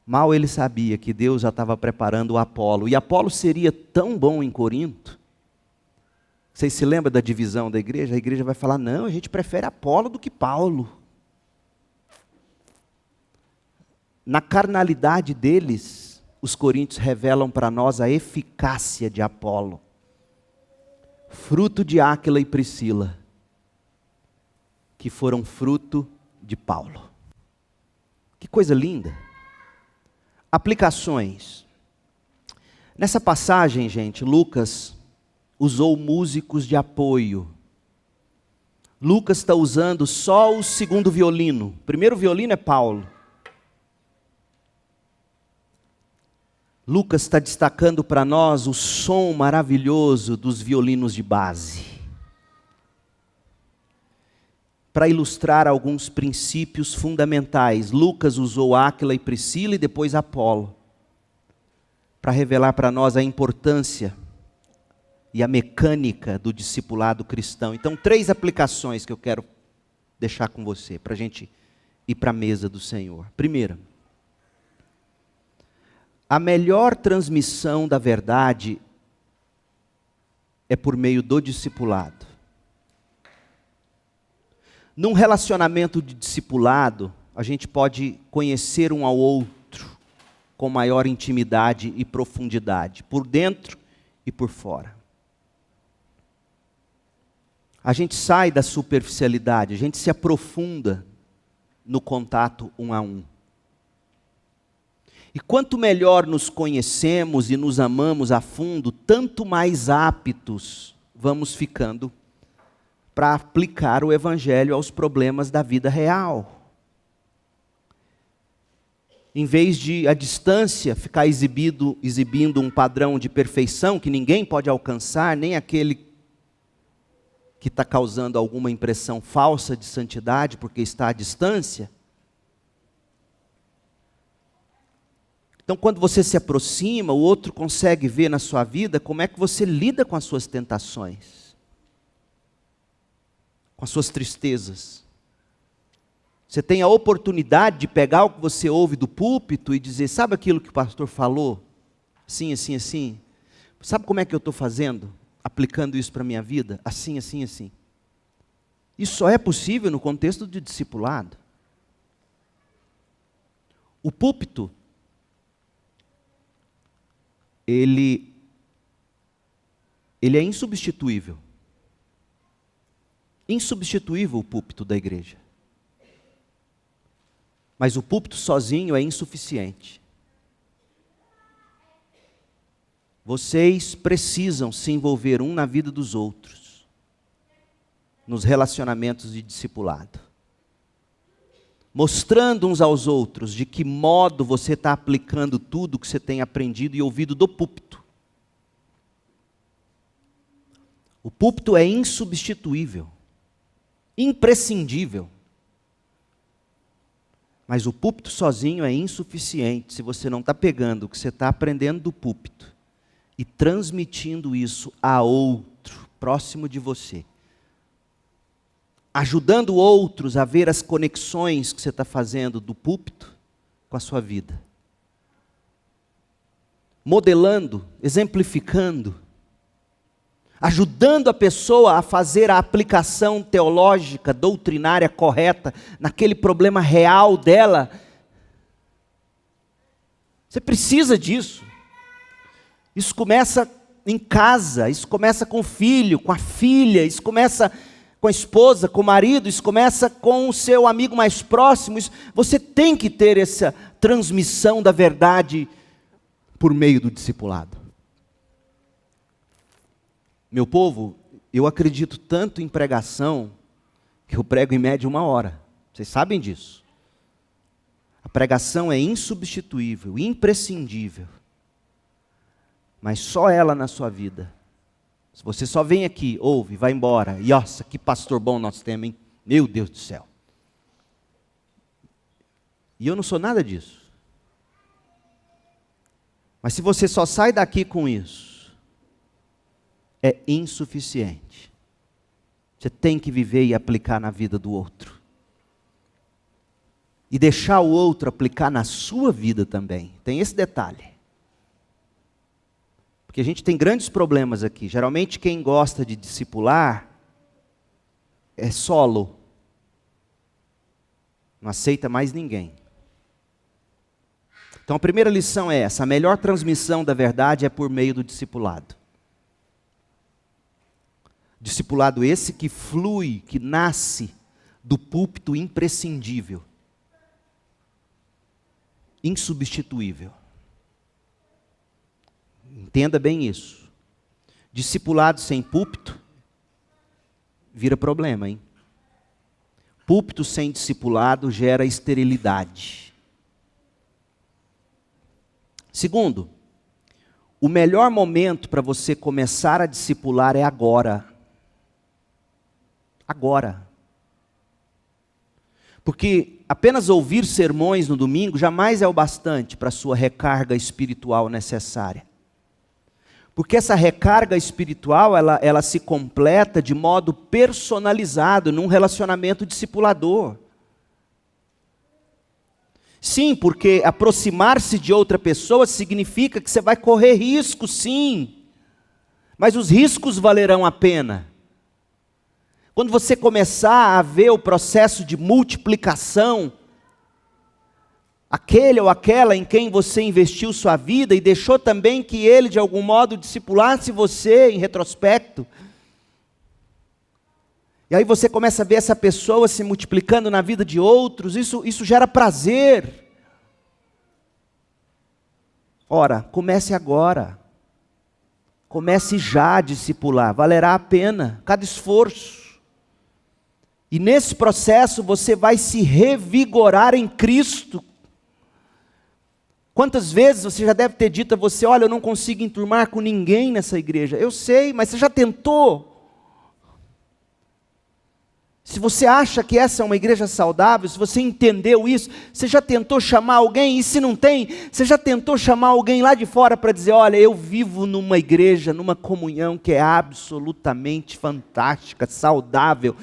Mal ele sabia que Deus já estava preparando o Apolo. E Apolo seria tão bom em Corinto. Vocês se lembram da divisão da igreja? A igreja vai falar: não, a gente prefere Apolo do que Paulo. Na carnalidade deles, os coríntios revelam para nós a eficácia de Apolo. Fruto de Áquila e Priscila, que foram fruto de Paulo. Que coisa linda. Aplicações. Nessa passagem, gente, Lucas usou músicos de apoio. Lucas está usando só o segundo violino. O primeiro violino é Paulo. Lucas está destacando para nós o som maravilhoso dos violinos de base, para ilustrar alguns princípios fundamentais. Lucas usou Áquila e Priscila e depois Apolo, para revelar para nós a importância e a mecânica do discipulado cristão. Então, 3 aplicações que eu quero deixar com você, para a gente ir para a mesa do Senhor. Primeira, a melhor transmissão da verdade é por meio do discipulado. Num relacionamento de discipulado, a gente pode conhecer um ao outro com maior intimidade e profundidade, por dentro e por fora. A gente sai da superficialidade, a gente se aprofunda no contato um a um. E quanto melhor nos conhecemos e nos amamos a fundo, tanto mais aptos vamos ficando para aplicar o Evangelho aos problemas da vida real. Em vez de, à distância, ficar exibindo um padrão de perfeição que ninguém pode alcançar, nem aquele que está causando alguma impressão falsa de santidade porque está à distância. Então, quando você se aproxima, o outro consegue ver na sua vida como é que você lida com as suas tentações, com as suas tristezas. Você tem a oportunidade de pegar o que você ouve do púlpito e dizer: sabe aquilo que o pastor falou? Assim, assim, assim. Sabe como é que eu estou fazendo? Aplicando isso para a minha vida? Assim, assim, assim. Isso só é possível no contexto de discipulado. O púlpito ele é insubstituível. Insubstituível o púlpito da igreja. Mas o púlpito sozinho é insuficiente. Vocês precisam se envolver um na vida dos outros, nos relacionamentos de discipulado, mostrando uns aos outros de que modo você está aplicando tudo que você tem aprendido e ouvido do púlpito. O púlpito é insubstituível, imprescindível. Mas o púlpito sozinho é insuficiente se você não está pegando o que você está aprendendo do púlpito e transmitindo isso a outro, próximo de você. Ajudando outros a ver as conexões que você está fazendo do púlpito com a sua vida. Modelando, exemplificando, ajudando a pessoa a fazer a aplicação teológica, doutrinária correta, naquele problema real dela. Você precisa disso. Isso começa em casa, isso começa com o filho, com a filha, isso começa com a esposa, com o marido, isso começa com o seu amigo mais próximo. Você tem que ter essa transmissão da verdade por meio do discipulado. Meu povo, eu acredito tanto em pregação, que eu prego em média 1 hora. Vocês sabem disso. A pregação é insubstituível, imprescindível. Mas só ela na sua vida. Se você só vem aqui, ouve, vai embora. E nossa, que pastor bom nós temos, hein? Meu Deus do céu. E eu não sou nada disso. Mas se você só sai daqui com isso, é insuficiente. Você tem que viver e aplicar na vida do outro. E deixar o outro aplicar na sua vida também. Tem esse detalhe. Porque a gente tem grandes problemas aqui. Geralmente quem gosta de discipular é solo. Não aceita mais ninguém. Então a primeira lição é essa: a melhor transmissão da verdade é por meio do discipulado. Discipulado esse que flui, que nasce do púlpito imprescindível, insubstituível. Entenda bem isso. Discipulado sem púlpito vira problema, hein? Púlpito sem discipulado gera esterilidade. Segundo, o melhor momento para você começar a discipular é agora. Agora. Porque apenas ouvir sermões no domingo jamais é o bastante para a sua recarga espiritual necessária. Porque essa recarga espiritual, ela se completa de modo personalizado, num relacionamento discipulador. Sim, porque aproximar-se de outra pessoa significa que você vai correr risco, sim. Mas os riscos valerão a pena. Quando você começar a ver o processo de multiplicação, aquele ou aquela em quem você investiu sua vida e deixou também que ele de algum modo discipulasse você em retrospecto. E aí você começa a ver essa pessoa se multiplicando na vida de outros, isso gera prazer. Ora, comece agora. Comece já a discipular, valerá a pena, cada esforço. E nesse processo você vai se revigorar em Cristo. Quantas vezes você já deve ter dito a você: olha, eu não consigo enturmar com ninguém nessa igreja. Eu sei, mas você já tentou? Se você acha que essa é uma igreja saudável, se você entendeu isso, você já tentou chamar alguém? E se não tem, você já tentou chamar alguém lá de fora para dizer: olha, eu vivo numa igreja, numa comunhão que é absolutamente fantástica, saudável.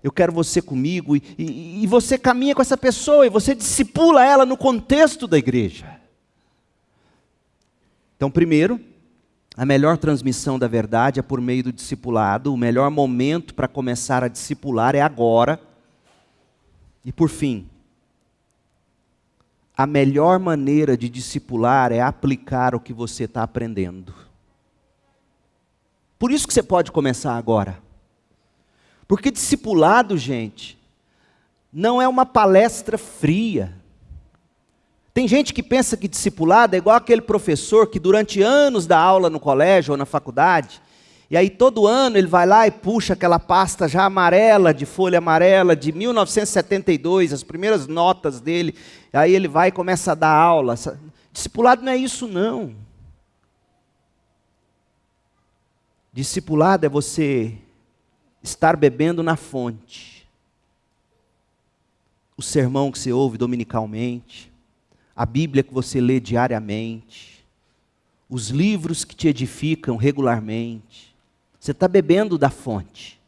Eu quero você comigo. E você caminha com essa pessoa e você discipula ela no contexto da igreja. Então, primeiro, a melhor transmissão da verdade é por meio do discipulado. O melhor momento para começar a discipular é agora. E por fim, a melhor maneira de discipular é aplicar o que você está aprendendo. Por isso que você pode começar agora. Porque discipulado, gente, não é uma palestra fria. Tem gente que pensa que discipulado é igual aquele professor que durante anos dá aula no colégio ou na faculdade, e aí todo ano ele vai lá e puxa aquela pasta já amarela, de folha amarela, de 1972, as primeiras notas dele, aí ele vai e começa a dar aula. Discipulado não é isso não. Discipulado é você estar bebendo na fonte. O sermão que você ouve dominicalmente, a Bíblia que você lê diariamente, os livros que te edificam regularmente. Você está bebendo da fonte.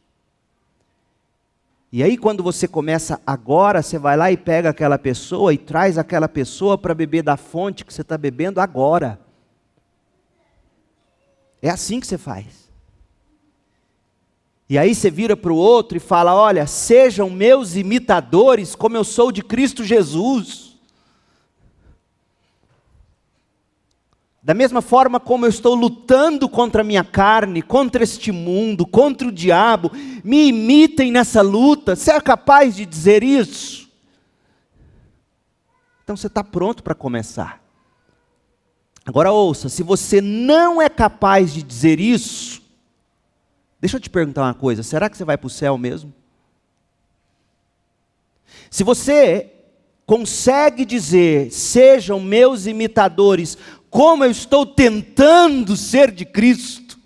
E aí quando você começa agora, você vai lá e pega aquela pessoa e traz aquela pessoa para beber da fonte que você está bebendo agora. É assim que você faz. E aí você vira para o outro e fala, olha, sejam meus imitadores como eu sou de Cristo Jesus. Da mesma forma como eu estou lutando contra a minha carne, contra este mundo, contra o diabo, me imitem nessa luta. Você é capaz de dizer isso? Então você está pronto para começar. Agora ouça, se você não é capaz de dizer isso, deixa eu te perguntar uma coisa, será que você vai para o céu mesmo? Se você consegue dizer, sejam meus imitadores, como eu estou tentando ser de Cristo,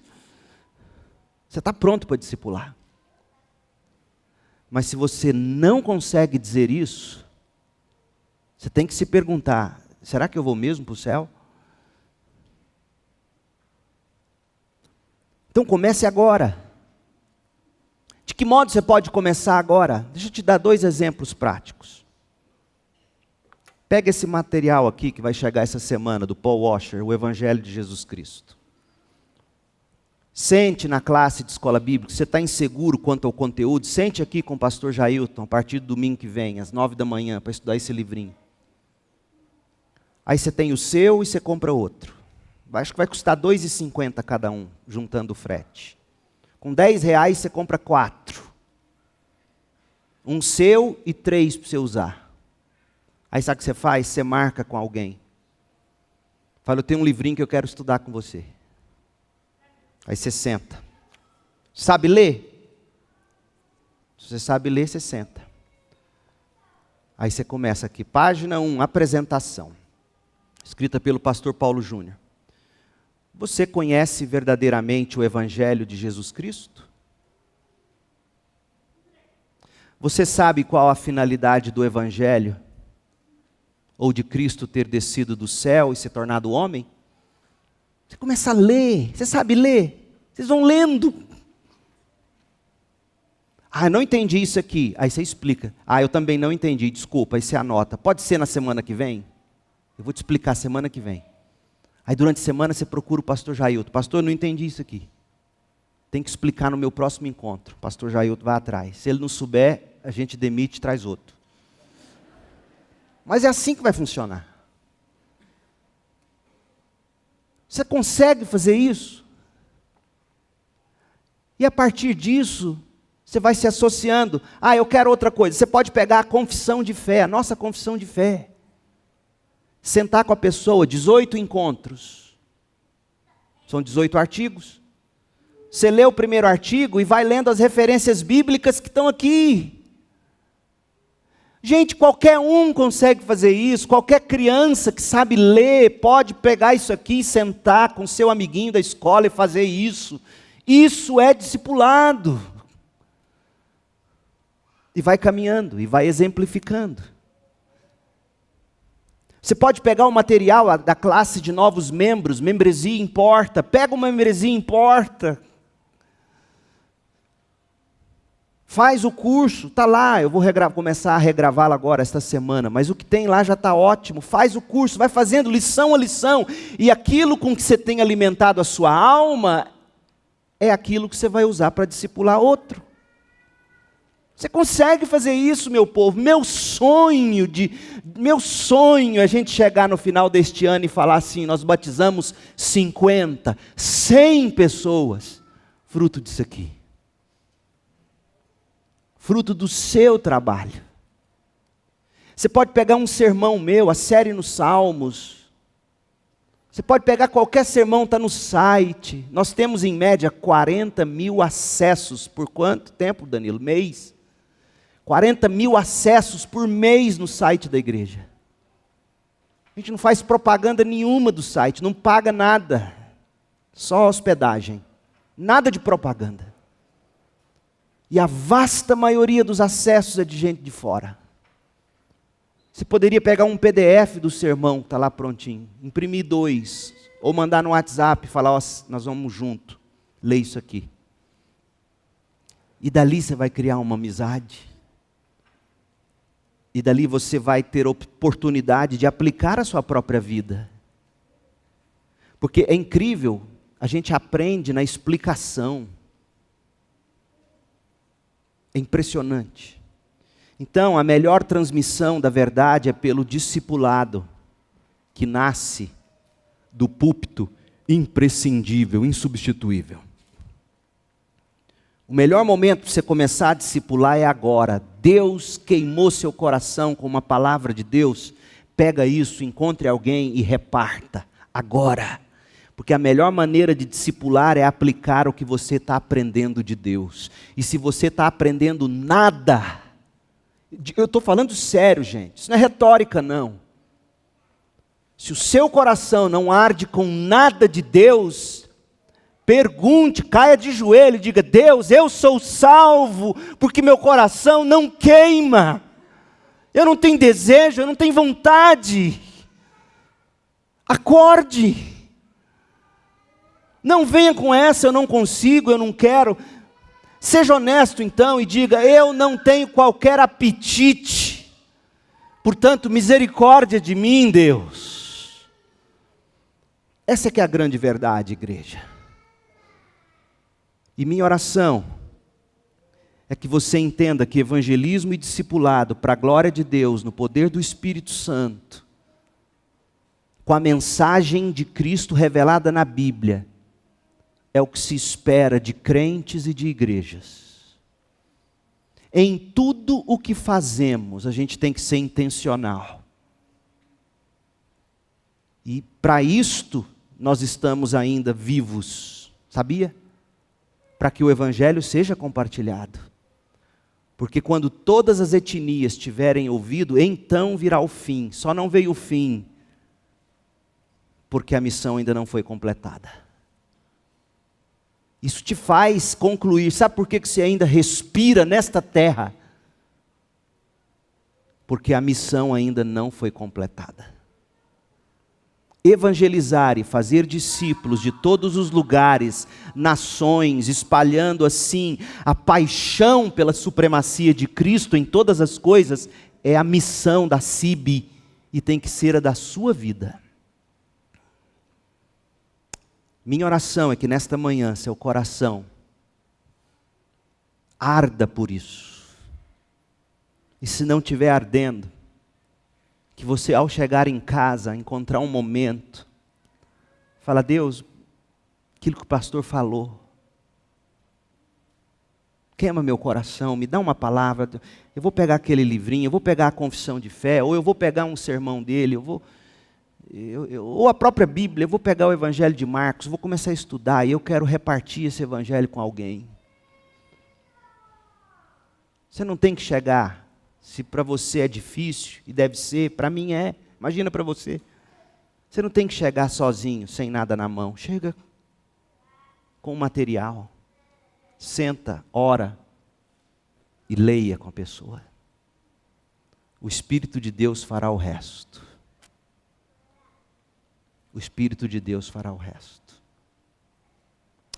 você está pronto para discipular. Mas se você não consegue dizer isso, você tem que se perguntar, será que eu vou mesmo para o céu? Então comece agora. De que modo você pode começar agora? Deixa eu te dar 2 exemplos práticos. Pega esse material aqui que vai chegar essa semana, do Paul Washer, o Evangelho de Jesus Cristo. Sente na classe de escola bíblica, você está inseguro quanto ao conteúdo, sente aqui com o pastor Jailton, a partir do domingo que vem, às 9 da manhã, para estudar esse livrinho. Aí você tem o seu e você compra outro. Acho que vai custar R$ 2,50 cada um, juntando o frete. Com R$10 você compra 4. Um seu e 3 para você usar. Aí sabe o que você faz? Você marca com alguém. Fala, eu tenho um livrinho que eu quero estudar com você. Aí você senta. Sabe ler? Se você sabe ler, você senta. Aí você começa aqui, página 1, apresentação. Escrita pelo pastor Paulo Júnior. Você conhece verdadeiramente o Evangelho de Jesus Cristo? Você sabe qual a finalidade do Evangelho? Ou de Cristo ter descido do céu e se tornado homem? Você começa a ler, você sabe ler? Vocês vão lendo. Ah, não entendi isso aqui. Aí você explica. Ah, eu também não entendi, desculpa. Aí você anota. Pode ser na semana que vem? Eu vou te explicar semana que vem. Aí durante a semana você procura o pastor Jailton. Pastor, eu não entendi isso aqui. Tem que explicar no meu próximo encontro. O pastor Jailton vai atrás. Se ele não souber, a gente demite e traz outro. Mas é assim que vai funcionar. Você consegue fazer isso? E a partir disso, você vai se associando. Ah, eu quero outra coisa. Você pode pegar a confissão de fé, a nossa confissão de fé. Sentar com a pessoa, 18 encontros. São 18 artigos. Você lê o primeiro artigo e vai lendo as referências bíblicas que estão aqui. Gente, qualquer um consegue fazer isso. Qualquer criança que sabe ler pode pegar isso aqui e sentar com seu amiguinho da escola e fazer isso. Isso é discipulado. E vai caminhando, e vai exemplificando. Você pode pegar o material da classe de novos membros, membresia importa. Pega uma membresia importa. Faz o curso, está lá, eu vou começar a regravá-lo agora, esta semana, mas o que tem lá já está ótimo. Faz o curso, vai fazendo lição a lição, e aquilo com que você tem alimentado a sua alma, é aquilo que você vai usar para discipular outro. Você consegue fazer isso, meu povo? Meu sonho é a gente chegar no final deste ano e falar assim: nós batizamos 50, 100 pessoas, fruto disso aqui. Fruto do seu trabalho. Você pode pegar um sermão meu, a série nos Salmos. Você pode pegar qualquer sermão, está no site. Nós temos em média 40 mil acessos. Por quanto tempo, Danilo? Mês? 40 mil acessos por mês no site da igreja. A gente não faz propaganda nenhuma do site, não paga nada. Só hospedagem. Nada de propaganda. E a vasta maioria dos acessos é de gente de fora. Você poderia pegar um PDF do sermão, está lá prontinho, imprimir 2, ou mandar no WhatsApp e falar: ó, nós vamos junto, lê isso aqui. E dali você vai criar uma amizade. E dali você vai ter oportunidade de aplicar a sua própria vida. Porque é incrível, a gente aprende na explicação. É impressionante. Então, a melhor transmissão da verdade é pelo discipulado, que nasce do púlpito imprescindível, insubstituível. O melhor momento para você começar a discipular é agora. Deus queimou seu coração com uma palavra de Deus. Pega isso, encontre alguém e reparta. Agora. Porque a melhor maneira de discipular é aplicar o que você está aprendendo de Deus. E se você está aprendendo nada, eu estou falando sério, gente. Isso não é retórica, não. Se o seu coração não arde com nada de Deus, pergunte, caia de joelho e diga: Deus, eu sou salvo, porque meu coração não queima. Eu não tenho desejo, eu não tenho vontade. Acorde. Não venha com essa: eu não consigo, eu não quero. Seja honesto então e diga: eu não tenho qualquer apetite. Portanto, misericórdia de mim, Deus. Essa é que é a grande verdade, igreja. E minha oração é que você entenda que evangelismo e discipulado, para a glória de Deus, no poder do Espírito Santo, com a mensagem de Cristo revelada na Bíblia, é o que se espera de crentes e de igrejas. Em tudo o que fazemos, a gente tem que ser intencional. E para isto, nós estamos ainda vivos, sabia? Para que o Evangelho seja compartilhado. Porque quando todas as etnias tiverem ouvido, então virá o fim. Só não veio o fim, porque a missão ainda não foi completada. Isso te faz concluir. Sabe por que você ainda respira nesta terra? Porque a missão ainda não foi completada. Evangelizar e fazer discípulos de todos os lugares, nações, espalhando assim a paixão pela supremacia de Cristo em todas as coisas, é a missão da CIB e tem que ser a da sua vida. Minha oração é que nesta manhã seu coração arda por isso. E se não estiver ardendo, que você ao chegar em casa, encontrar um momento, fala: Deus, aquilo que o pastor falou, queima meu coração, me dá uma palavra, eu vou pegar aquele livrinho, eu vou pegar a confissão de fé, ou eu vou pegar um sermão dele, ou a própria Bíblia, eu vou pegar o Evangelho de Marcos, vou começar a estudar, e eu quero repartir esse Evangelho com alguém. Você não tem que chegar, se para você é difícil, e deve ser, para mim é, imagina para você. Você não tem que chegar sozinho, sem nada na mão, chega com o material, senta, ora, e leia com a pessoa. O Espírito de Deus fará o resto. O Espírito de Deus fará o resto.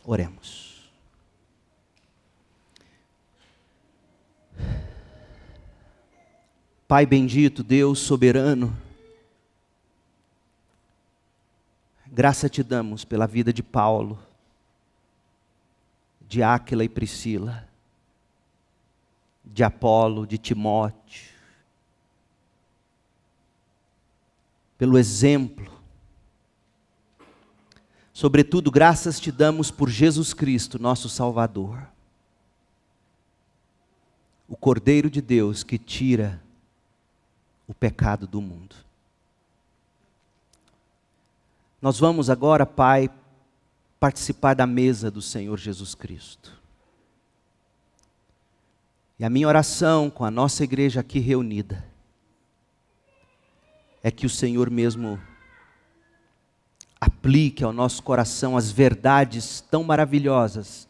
Oremos. Pai bendito, Deus soberano, graça te damos pela vida de Paulo, de Áquila e Priscila. de Apolo, de Timóteo, pelo exemplo. Sobretudo, graças te damos por Jesus Cristo, nosso Salvador, o Cordeiro de Deus que tira o pecado do mundo. Nós vamos agora, Pai, participar da mesa do Senhor Jesus Cristo. E a minha oração com a nossa igreja aqui reunida é que o Senhor mesmo aplique ao nosso coração as verdades tão maravilhosas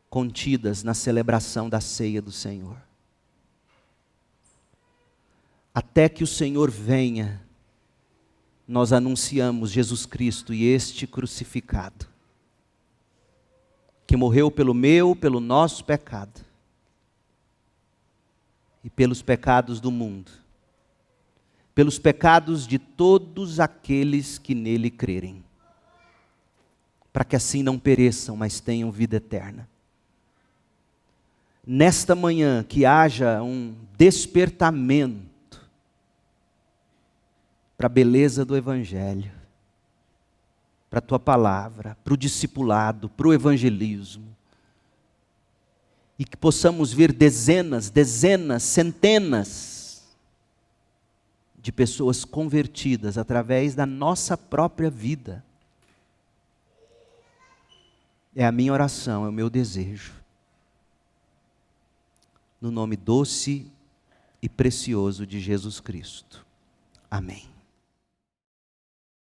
contidas na celebração da ceia do Senhor. Até que o Senhor venha, nós anunciamos Jesus Cristo e este crucificado, que morreu pelo meu, pelo nosso pecado e pelos pecados do mundo, pelos pecados de todos aqueles que nele crerem, para que assim não pereçam, mas tenham vida eterna. Nesta manhã, que haja um despertamento para a beleza do Evangelho, para a Tua palavra, para o discipulado, para o evangelismo. E que possamos ver dezenas, centenas de pessoas convertidas através da nossa própria vida. É a minha oração, é o meu desejo. No nome doce e precioso de Jesus Cristo. Amém.